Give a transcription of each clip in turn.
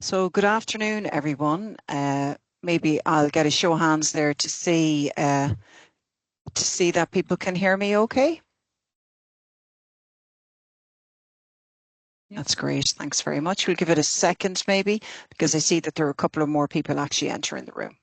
So good afternoon, everyone. Maybe I'll get a show of hands there to see that people can hear me okay. That's great. Thanks very much. We'll give it a second maybe because I see that there are a couple of more people actually entering the room.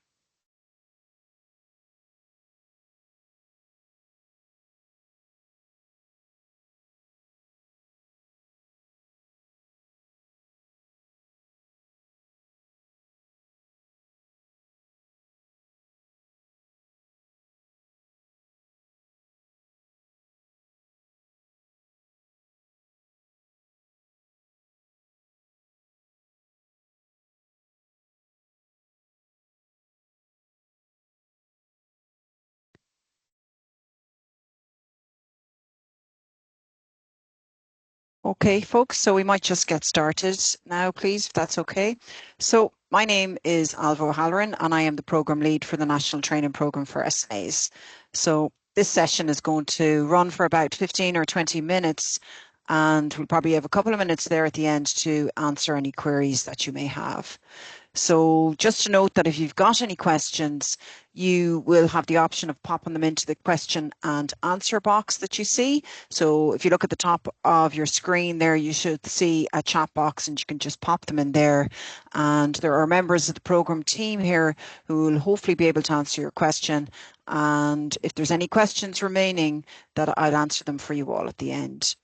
Okay, folks, so we might just get started now, please, if that's okay. So my name is Ailbhe O'Halloran and I am the Programme Lead for the National Training Programme for SNAs. So this session is going to run for about 15 or 20 minutes and we'll probably have a couple of minutes there at the end to answer any queries that you may have. So just to note that if you've got any questions, you will have the option of popping them into the question and answer box that you see. So if you look at the top of your screen there, you should see a chat box and you can just pop them in there. And there are members of the programme team here who will hopefully be able to answer your question. And if there's any questions remaining, that I'll answer them for you all at the end.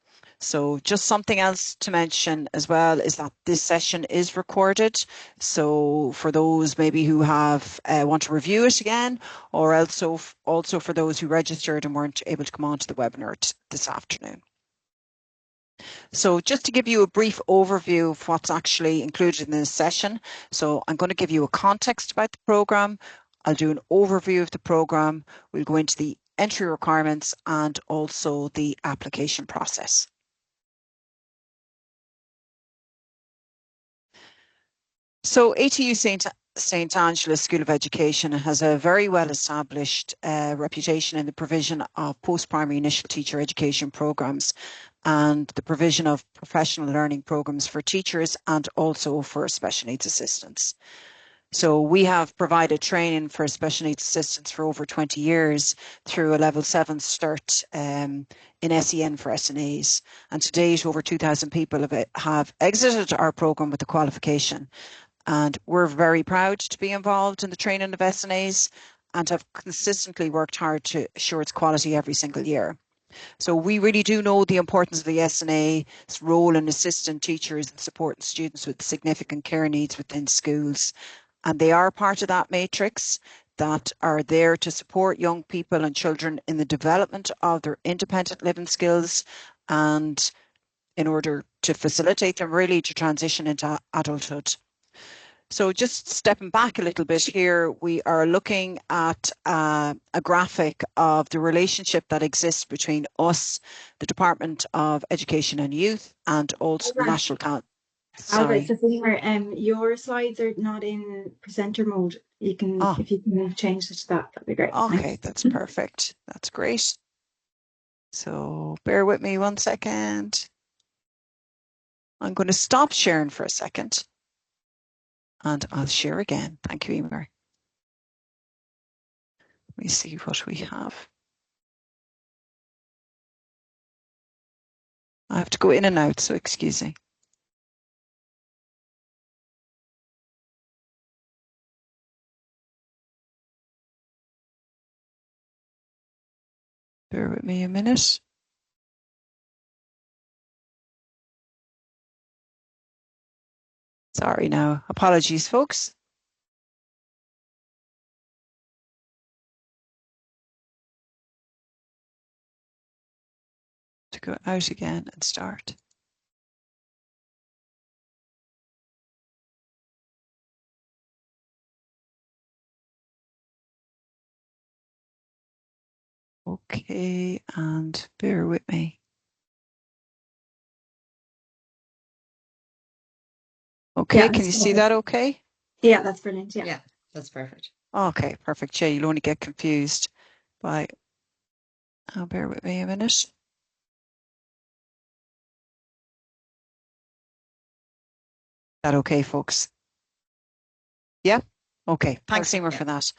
So just something else to mention as well is that this session is recorded. So for those maybe who have want to review it again, or also for those who registered and weren't able to come on to the webinar this afternoon. So just to give you a brief overview of what's actually included in this session. So I'm going to give you a context about the programme. I'll do an overview of the programme. We'll go into the entry requirements and also the application process. So ATU St Angela's School of Education has a very well established reputation in the provision of post-primary initial teacher education programmes and the provision of professional learning programmes for teachers and also for special needs assistants. So we have provided training for special needs assistants for over 20 years through a level 7 cert in SEN for SNAs. And to date, over 2,000 people have exited our programme with the qualification. And we're very proud to be involved in the training of SNAs and have consistently worked hard to assure its quality every single year. So we really do know the importance of the SNA's role in assisting teachers and supporting students with significant care needs within schools. And they are part of that matrix that are there to support young people and children in the development of their independent living skills and in order to facilitate them really to transition into adulthood. So just stepping back a little bit here, we are looking at a graphic of the relationship that exists between us, the Department of Education and Youth, and also the National Council. Albert, so your slides are not in presenter mode. You can, if you can change it to that, that'd be great. Okay, Thanks. that's perfect. That's great. So bear with me 1 second. I'm going to stop sharing for a second. And I'll share again. Thank you, Emer. Let me see what we have. I have to go in and out, so excuse me. Bear with me a minute. Sorry now. Apologies, folks. To go out again and start. Okay, and bear with me. Okay, yeah, can you see that okay? Yeah, that's brilliant. Yeah, that's perfect. Okay, perfect. Yeah, you'll only get confused by... bear with me a minute. Is that okay, folks? Yeah. Okay. Thanks, Perfect. Emer, for that.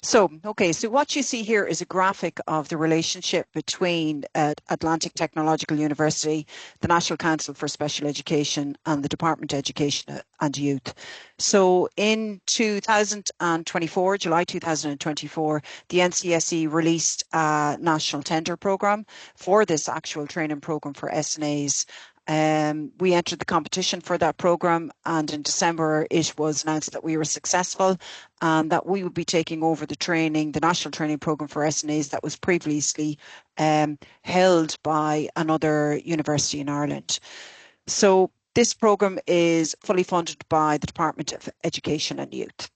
So, okay, so what you see here is a graphic of the relationship between Atlantic Technological University, the National Council for Special Education, and the Department of Education and Youth. So in 2024, July 2024, the NCSE released a national tender programme for this actual training programme for SNAs. We entered the competition for that programme, and in December it was announced that we were successful and that we would be taking over the training, the national training programme for SNAs that was previously held by another university in Ireland. So this programme is fully funded by the Department of Education and Youth.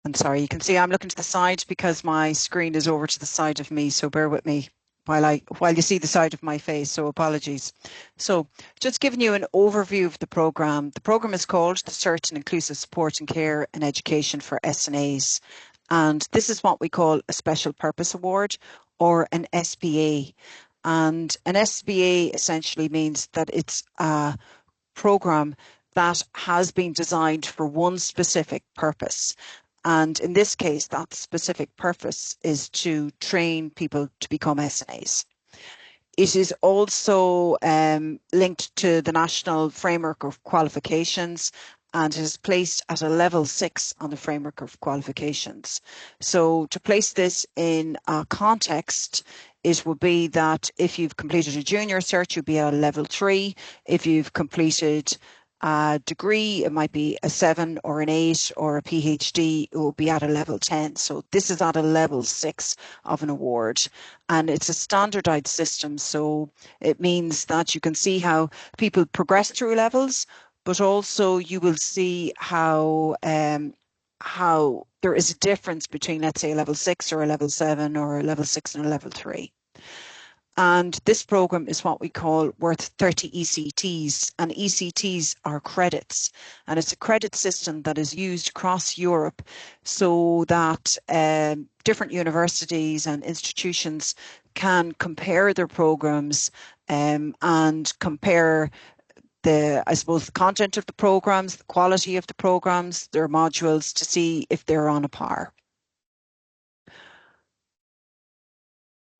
And sorry, you can see I'm looking to the side because my screen is over to the side of me, so bear with me while you see the side of my face, so apologies. So just giving you an overview of the programme. The programme is called the Certain Inclusive Support and Care and Education for SNAs. And this is what we call a Special Purpose Award, or an SPA. And an SPA essentially means that it's a programme that has been designed for one specific purpose. And in this case, that specific purpose is to train people to become SNAs. It is also linked to the National Framework of Qualifications and is placed at a level 6 on the Framework of Qualifications. So to place this in a context, it would be that if you've completed a junior cert, you'll be at a level 3. If you've completed a degree, it might be a 7 or an 8, or a PhD, it will be at a level 10. So this is at a level 6 of an award. And it's a standardized system. So it means that you can see how people progress through levels, but also you will see how there is a difference between, let's say, a level 6 or a level 7 or a level 6 and a level 3. And this program is what we call worth 30 ECTs, and ECTs are credits. And it's a credit system that is used across Europe so that different universities and institutions can compare their programs and compare I suppose, the content of the programs, the quality of the programs, their modules, to see if they're on a par.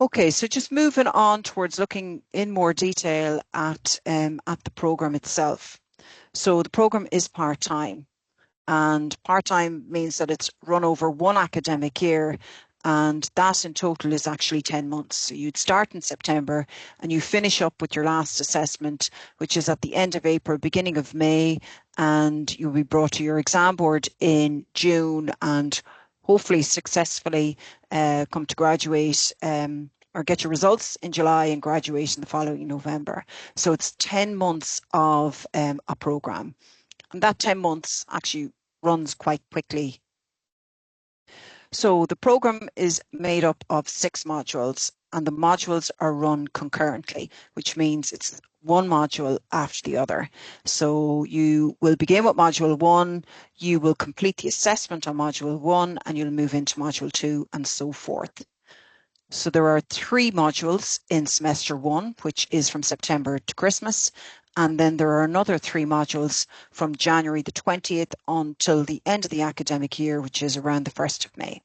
Okay, so just moving on towards looking in more detail at the program itself. So the program is part-time, and part-time means that it's run over one academic year, and that in total is actually 10 months. So you'd start in September and you finish up with your last assessment, which is at the end of April, beginning of May, and you'll be brought to your exam board in June and hopefully successfully come to graduate or get your results in July and graduate in the following November. So it's 10 months of a programme. And that 10 months actually runs quite quickly. So the programme is made up of 6 modules, and the modules are run concurrently, which means it's one module after the other. So you will begin with module 1, you will complete the assessment on module 1, and you'll move into module 2 and so forth. So there are 3 modules in semester 1, which is from September to Christmas. And then there are another 3 modules from January the 20th until the end of the academic year, which is around the 1st of May.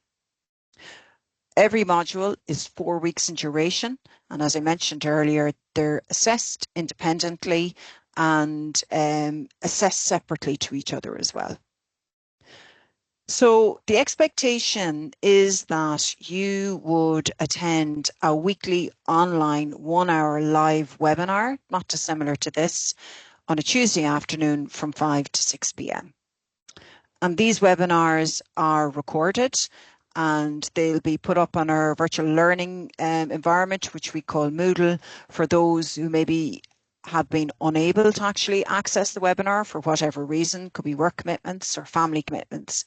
Every module is 4 weeks in duration. And as I mentioned earlier, they're assessed independently and assessed separately to each other as well. So the expectation is that you would attend a weekly online 1-hour live webinar, not dissimilar to this, on a Tuesday afternoon from 5 to 6 p.m. And these webinars are recorded and they'll be put up on our virtual learning environment, which we call Moodle, for those who maybe have been unable to actually access the webinar for whatever reason, could be work commitments or family commitments.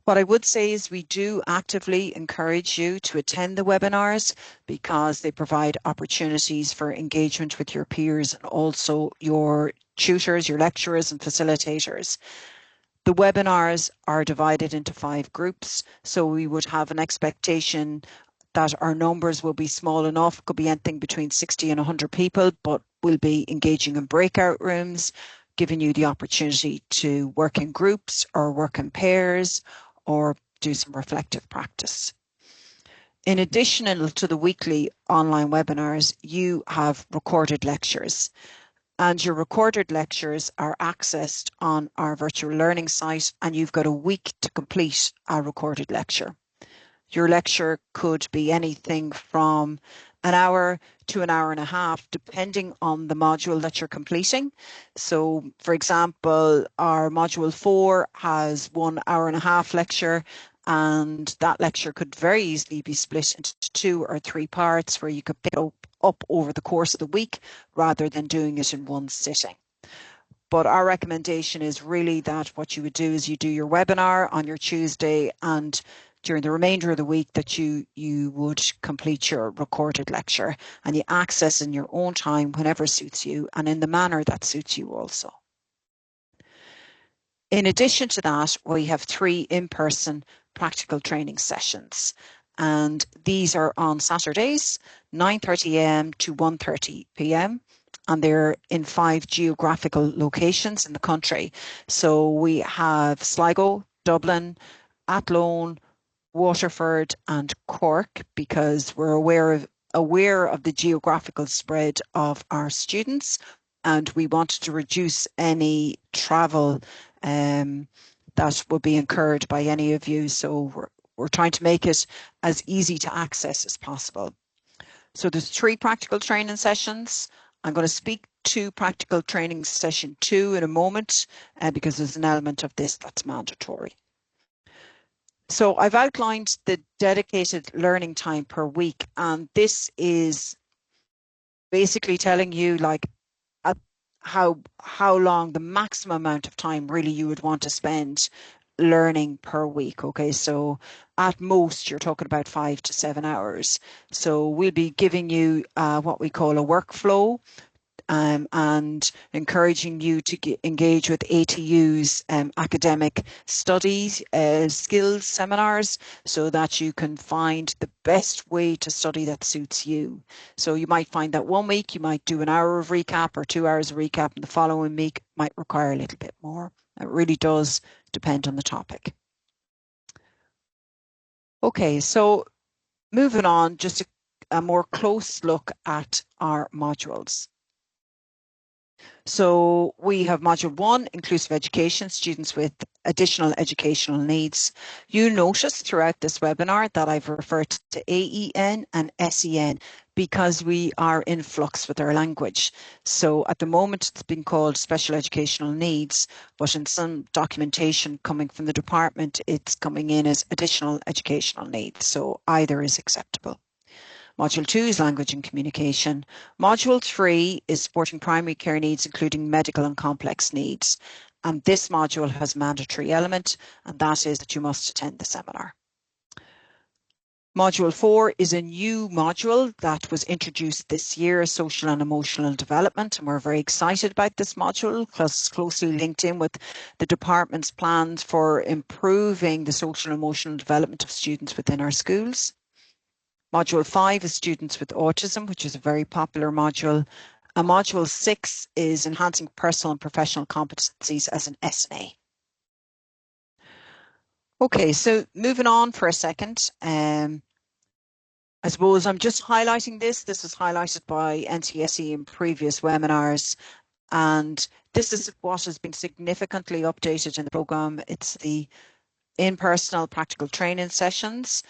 What I would say is we do actively encourage you to attend the webinars because they provide opportunities for engagement with your peers and also your tutors, your lecturers and facilitators. The webinars are divided into 5 groups, so we would have an expectation that our numbers will be small enough, could be anything between 60 and 100 people, but we'll be engaging in breakout rooms. giving you the opportunity to work in groups or work in pairs or do some reflective practice. In addition to the weekly online webinars, you have recorded lectures, and your recorded lectures are accessed on our virtual learning site, and you've got a week to complete a recorded lecture. Your lecture could be anything from an hour to an hour and a half, depending on the module that you're completing. So, for example, our module 4 has 1 hour and a half lecture, and that lecture could very easily be split into 2 or 3 parts where you could pick up over the course of the week rather than doing it in one sitting. But our recommendation is really that what you would do is you do your webinar on your Tuesday, and during the remainder of the week that you would complete your recorded lecture, and you access in your own time whenever suits you and in the manner that suits you also. In addition to that, we have 3 in-person practical training sessions, and these are on Saturdays, 9:30 a.m. to 1:30 p.m. and they're in 5 geographical locations in the country. So we have Sligo, Dublin, Athlone, Waterford and Cork, because we're aware of the geographical spread of our students, and we wanted to reduce any travel that will be incurred by any of you. So we're trying to make it as easy to access as possible. So there's 3 practical training sessions. I'm going to speak to practical training session 2 in a moment because there's an element of this that's mandatory. So I've outlined the dedicated learning time per week, and this is basically telling you like how long, the maximum amount of time really you would want to spend learning per week. Okay, so at most you're talking about 5 to 7 hours. So we'll be giving you what we call a workflow, and encouraging you to engage with ATUs academic studies skills seminars, so that you can find the best way to study that suits you. So you might find that one week you might do an hour of recap or 2 hours of recap, and the following week might require a little bit more. It really does depend on the topic. Okay, so moving on, just a more close look at our modules. So we have module 1, inclusive education, students with additional educational needs. You notice throughout this webinar that I've referred to AEN and SEN because we are in flux with our language. So at the moment it's been called special educational needs, but in some documentation coming from the department, it's coming in as additional educational needs. So either is acceptable. Module 2 is language and communication. Module 3 is supporting primary care needs, including medical and complex needs. And this module has a mandatory element, and that is that you must attend the seminar. Module 4 is a new module that was introduced this year, social and emotional development, and we're very excited about this module because it's closely linked in with the department's plans for improving the social and emotional development of students within our schools. Module 5 is students with autism, which is a very popular module. And module 6 is enhancing personal and professional competencies as an SNA. Okay, so moving on for a second. I suppose I'm just highlighting this. This was highlighted by NCSE in previous webinars, and this is what has been significantly updated in the programme. It's the in-person practical training sessions.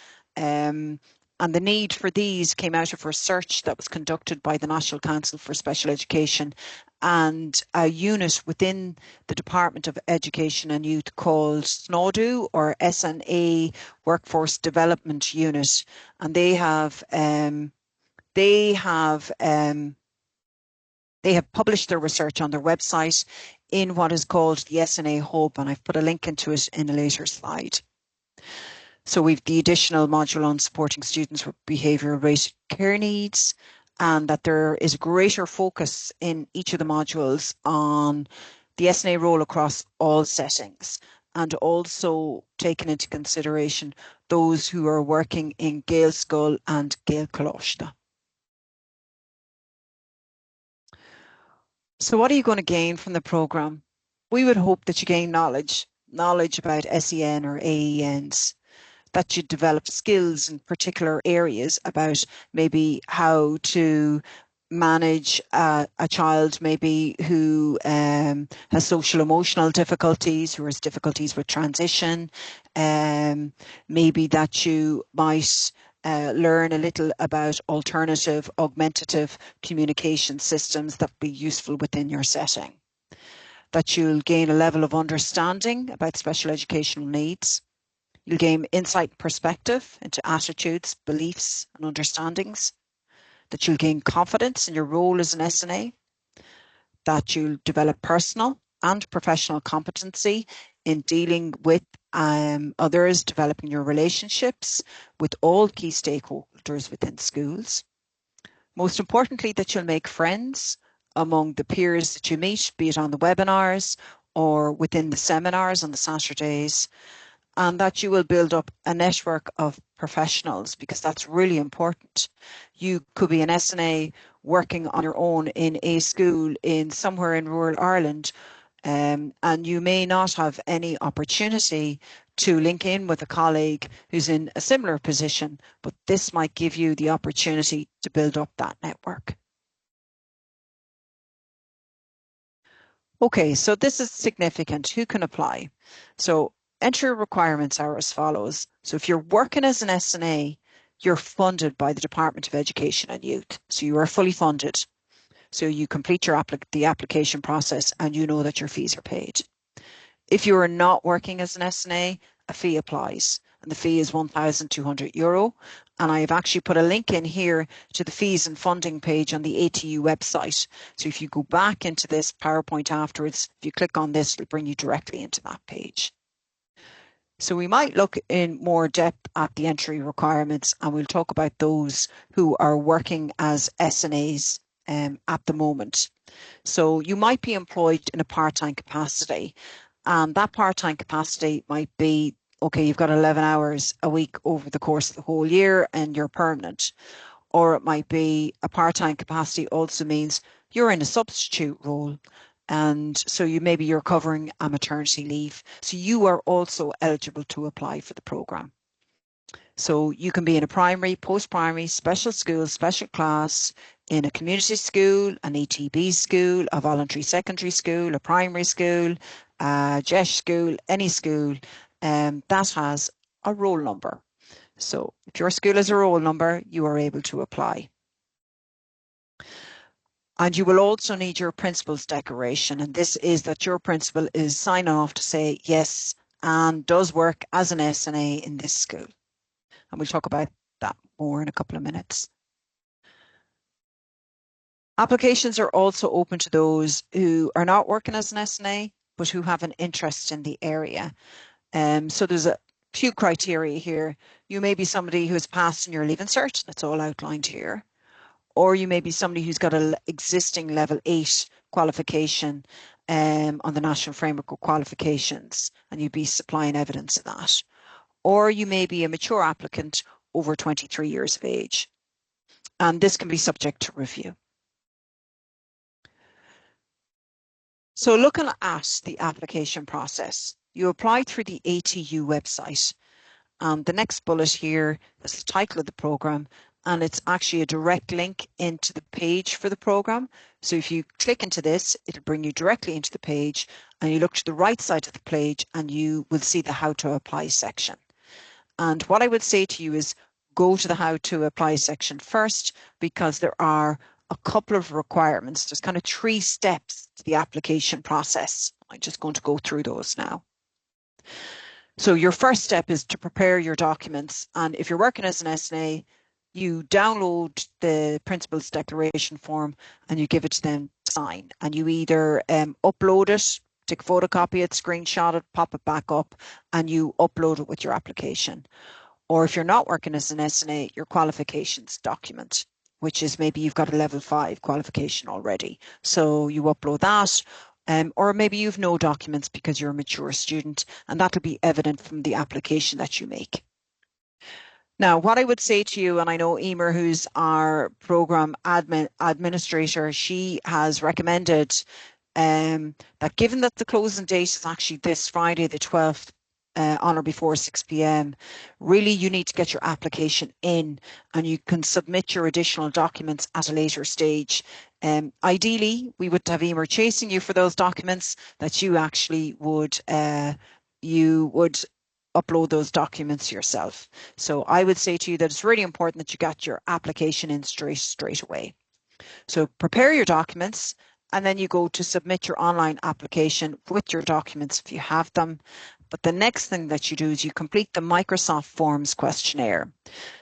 And the need for these came out of research that was conducted by the National Council for Special Education and a unit within the Department of Education and Youth called SNAa, or SNAa Workforce Development Unit. And they have published their research on their website in what is called the SNAa Hub, and I've put a link into it in a later slide. So we've the additional module on supporting students with behavioural related care needs, and that there is a greater focus in each of the modules on the SNAa role across all settings, and also taking into consideration those who are working in Gael School and Gael Coláiste. So what are you going to gain from the program? We would hope that you gain knowledge about SEN or AENs, that you develop skills in particular areas about maybe how to manage a child maybe who has social emotional difficulties, who has difficulties with transition, maybe that you might learn a little about alternative augmentative communication systems that will be useful within your setting, that you'll gain a level of understanding about special educational needs. You'll gain insight and perspective into attitudes, beliefs, and understandings, that you'll gain confidence in your role as an SNA, that you'll develop personal and professional competency in dealing with others, developing your relationships with all key stakeholders within schools. Most importantly, that you'll make friends among the peers that you meet, be it on the webinars or within the seminars on the Saturdays, and that you will build up a network of professionals, because that's really important. You could be an SNA working on your own in a school in somewhere in rural Ireland, and you may not have any opportunity to link in with a colleague who's in a similar position, but this might give you the opportunity to build up that network. Okay, so this is significant. Who can apply? So entry requirements are as follows. So if you're working as an SNA, you're funded by the Department of Education and Youth. So you are fully funded. So you complete the application process and you know that your fees are paid. If you are not working as an SNA, a fee applies, and the fee is €1,200. And I have actually put a link in here to the fees and funding page on the ATU website. So if you go back into this PowerPoint afterwards, if you click on this, it'll bring you directly into that page. So we might look in more depth at the entry requirements, and we'll talk about those who are working as SNAs at the moment. So you might be employed in a part-time capacity, and that part-time capacity might be, okay, you've got 11 hours a week over the course of the whole year and you're permanent. Or it might be a part-time capacity also means you're in a substitute role. And so maybe you're covering a maternity leave. So you are also eligible to apply for the programme. So you can be in a primary, post-primary, special school, special class, in a community school, an ETB school, a voluntary secondary school, a primary school, a JESH school, any school that has a roll number. So if your school has a roll number, you are able to apply. And you will also need your principal's declaration. And this is that your principal is signing off to say yes and does work as an SNA in this school. And we'll talk about that more in a couple of minutes. Applications are also open to those who are not working as an SNA, but who have an interest in the area. So there's a few criteria here. You may be somebody who has passed in your Leaving Cert, that's all outlined here. Or you may be somebody who's got an existing level 8 qualification on the National Framework of Qualifications, and you'd be supplying evidence of that. Or you may be a mature applicant over 23 years of age. And this can be subject to review. So looking at the application process, you apply through the ATU website. And the next bullet here is the title of the programme, and it's actually a direct link into the page for the programme. So if you click into this, it'll bring you directly into the page, and you look to the right side of the page and you will see the How to Apply section. And what I would say to you is go to the How to Apply section first, because there are a couple of requirements. There's kind of 3 steps to the application process. I'm just going to go through those now. So your first step is to prepare your documents. And if you're working as an SNA, you download the principal's declaration form and you give it to them to sign. And you either upload it, take a photocopy it, screenshot it, pop it back up, and you upload it with your application. Or if you're not working as an SNA, your qualifications document, which is maybe you've got a level 5 qualification already. So you upload that. Or maybe you've no documents because you're a mature student, and that'll be evident from the application that you make. Now, what I would say to you, and I know Emer, who's our program administrator, she has recommended that given that the closing date is actually this Friday, the 12th, on or before 6 p.m., really you need to get your application in, and you can submit your additional documents at a later stage. Ideally, we would have Emer chasing you for those documents, that you actually would upload those documents yourself. So I would say to you that it's really important that you get your application in straight away. So prepare your documents, and then you go to submit your online application with your documents if you have them. But the next thing that you do is you complete the Microsoft Forms questionnaire.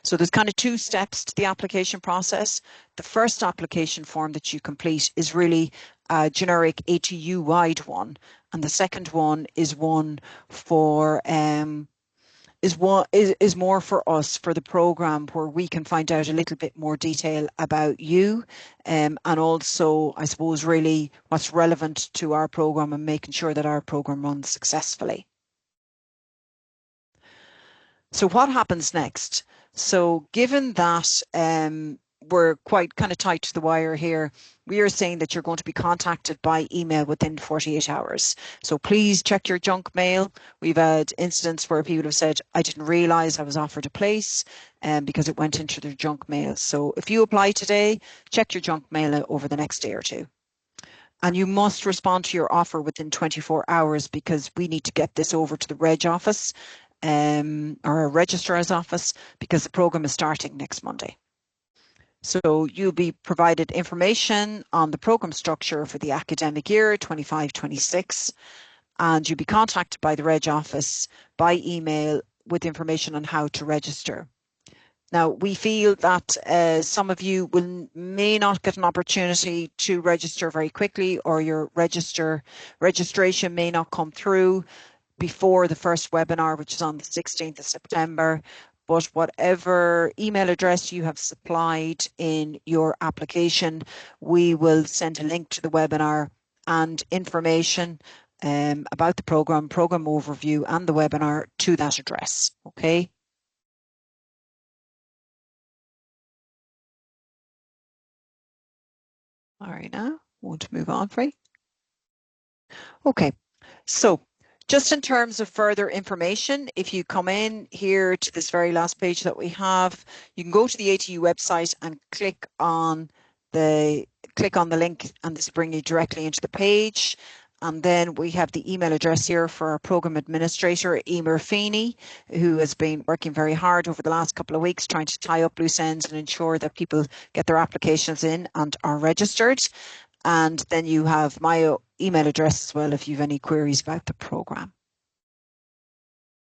So there's kind of two steps to the application process. The first application form that you complete is really a generic ATU-wide one, and the second one is one for is more for us, for the program, where we can find out a little bit more detail about you, and also, I suppose, really what's relevant to our program and making sure that our program runs successfully. So what happens next? So given that we're quite kind of tight to the wire here, we are saying that you're going to be contacted by email within 48 hours. So please check your junk mail. We've had incidents where people have said, I didn't realize I was offered a place because it went into their junk mail. So if you apply today, check your junk mail over the next day or two. And you must respond to your offer within 24 hours, because we need to get this over to the Reg office or a registrar's office, because the program is starting next Monday. So you'll be provided information on the program structure for the academic year 25-26, and you'll be contacted by the Reg office by email with information on how to register. Now, we feel that some of you may not get an opportunity to register very quickly, or your registration may not come through before the first webinar, which is on the 16th of September. But whatever email address you have supplied in your application, we will send a link to the webinar and information about the program overview and the webinar to that address. Okay. All right, now want to move on, Free. Okay, so just in terms of further information, if you come in here to this very last page that we have, you can go to the ATU website and click on the link, and this will bring you directly into the page. And then we have the email address here for our program administrator, Emer Feeney, who has been working very hard over the last couple of weeks trying to tie up loose ends and ensure that people get their applications in and are registered. And then you have my email address as well if you have any queries about the program.